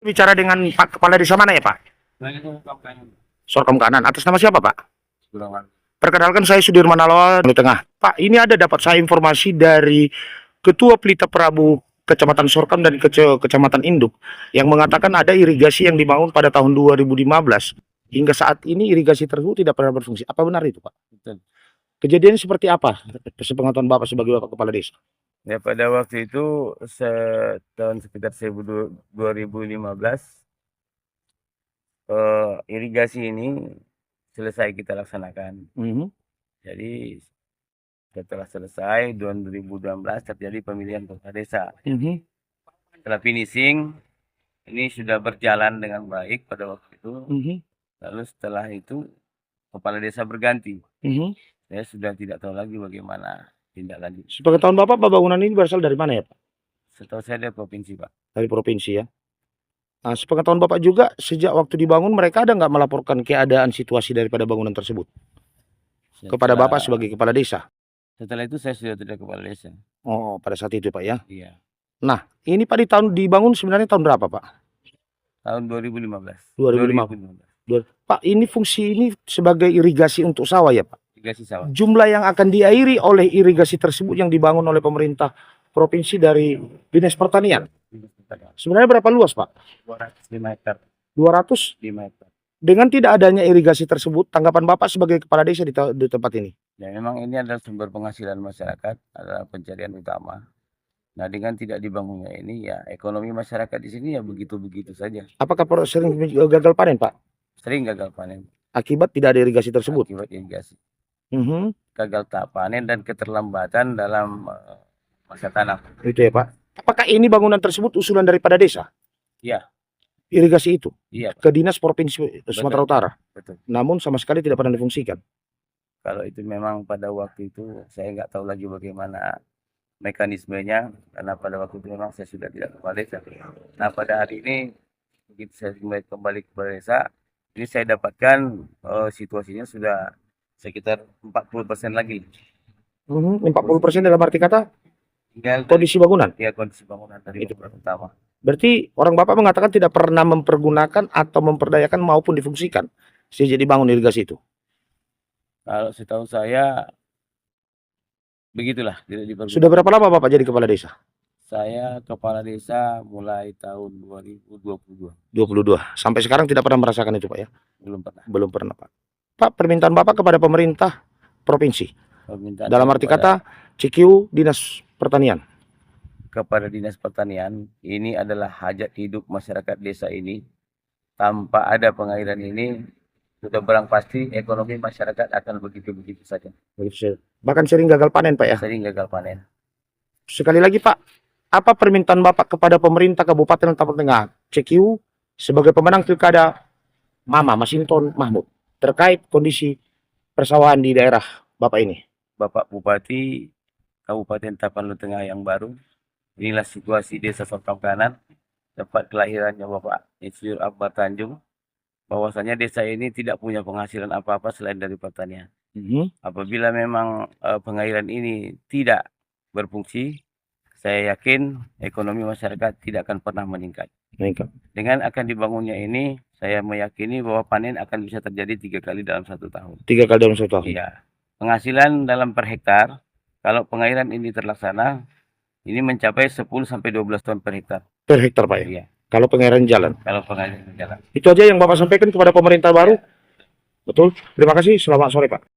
Bicara dengan Pak Kepala Desa mana ya Pak? Sorkom kanan. Atas nama siapa Pak? Perkenalkan saya Sudirman Alawal di Tengah. Pak, ini ada dapat saya informasi dari Ketua Pelita Prabu Kecamatan Sorkom dan Kecamatan Induk yang mengatakan ada irigasi yang dibangun pada tahun 2015. Hingga saat ini irigasi tersebut tidak pernah berfungsi. Apa benar itu Pak? Betul. Kejadian seperti apa? Sepengetahuan Bapak sebagai Bapak Kepala Desa. Ya, pada waktu itu tahun sekitar 2015 irigasi ini selesai kita laksanakan. Jadi setelah selesai 2016 terjadi pemilihan kepala desa. Setelah finishing ini sudah berjalan dengan baik pada waktu itu. Lalu setelah itu kepala desa berganti. Saya sudah tidak tahu lagi bagaimana tindak lanjut. Sepengetahuan Bapak, bangunan ini berasal dari mana ya Pak? Setahu saya dari provinsi Pak. Dari provinsi ya. Nah, sepengetahuan Bapak juga, sejak waktu dibangun mereka ada nggak melaporkan keadaan situasi daripada bangunan tersebut kepada Bapak sebagai Kepala Desa? Setelah itu saya sudah tidak Kepala Desa. Oh, pada saat itu Pak ya? Iya. Nah, ini Pak dibangun sebenarnya tahun berapa Pak? Tahun 2015. 2015. Pak, ini fungsi ini sebagai irigasi untuk sawah ya Pak? Irigasi sawah. Jumlah yang akan diairi oleh irigasi tersebut yang dibangun oleh pemerintah provinsi dari Dinas Pertanian. Sebenarnya berapa luas Pak? 205 hektar. 205 hektar. Dengan tidak adanya irigasi tersebut, tanggapan Bapak sebagai Kepala Desa di tempat ini? Ya, memang ini adalah sumber penghasilan masyarakat, adalah pencarian utama. Nah, dengan tidak dibangunnya ini, ya ekonomi masyarakat di sini ya begitu-begitu saja. Apakah sering gagal panen Pak? Sering gagal panen. Akibat tidak ada irigasi tersebut? Akibat irigasi. Gagal panen dan keterlambatan dalam masa tanam. Itu ya Pak. Apakah ini bangunan tersebut usulan daripada desa? Iya. Irigasi itu? Iya. Ke Dinas Provinsi Sumatera Utara? Betul. Namun sama sekali tidak pernah difungsikan? Kalau itu memang pada waktu itu saya nggak tahu lagi bagaimana mekanismenya, karena pada waktu itu memang saya sudah tidak kepala desa. Nah, pada hari ini begitu saya kembali ke desa, ini saya dapatkan situasinya sudah sekitar 40% lagi. 40% dalam arti kata? Tinggal kondisi bangunan? Ya, kondisi bangunan dari itu pertama. Berarti orang Bapak mengatakan tidak pernah mempergunakan atau memperdayakan maupun difungsikan sejak dibangun irigasi itu? Kalau setahu saya begitulah, tidak dipergunakan. Sudah berapa lama Bapak jadi Kepala Desa? Saya Kepala Desa mulai tahun 2022. 22. Sampai sekarang tidak pernah merasakan itu Pak ya? Belum pernah. Belum pernah Pak. Pak, permintaan Bapak kepada pemerintah provinsi? Dalam arti kata CQ Dinas Pertanian? Kepada Dinas Pertanian, ini adalah hajat hidup masyarakat desa ini. Tanpa ada pengairan ini, sudah barang pasti ekonomi masyarakat akan begitu-begitu saja. Bahkan sering gagal panen Pak ya? Sering gagal panen. Sekali lagi Pak, apa permintaan Bapak kepada pemerintah Kabupaten Lampung Tengah CQ sebagai pemenang pilkada Mama Masinton Mahmud terkait kondisi persawahan di daerah Bapak ini? Bapak Bupati Kabupaten Tapanuli Tengah yang baru, inilah situasi Desa Sorkom Kanan, tempat kelahirannya Bapak Insinyur Akbar Tanjung, bahwasanya desa ini tidak punya penghasilan apa-apa selain dari pertanian. Apabila memang pengairan ini tidak berfungsi, saya yakin ekonomi masyarakat tidak akan pernah meningkat. Dengan akan dibangunnya ini, saya meyakini bahwa panen akan bisa terjadi 3 kali dalam 1 tahun. 3 kali dalam 1 tahun? Iya. Penghasilan dalam per hektar, kalau pengairan ini terlaksana, ini mencapai 10-12 ton per hektar. Per hektar Pak ya? Iya. Kalau pengairan jalan? Kalau pengairan jalan. Itu aja yang Bapak sampaikan kepada pemerintah baru? Betul. Terima kasih. Selamat sore Pak.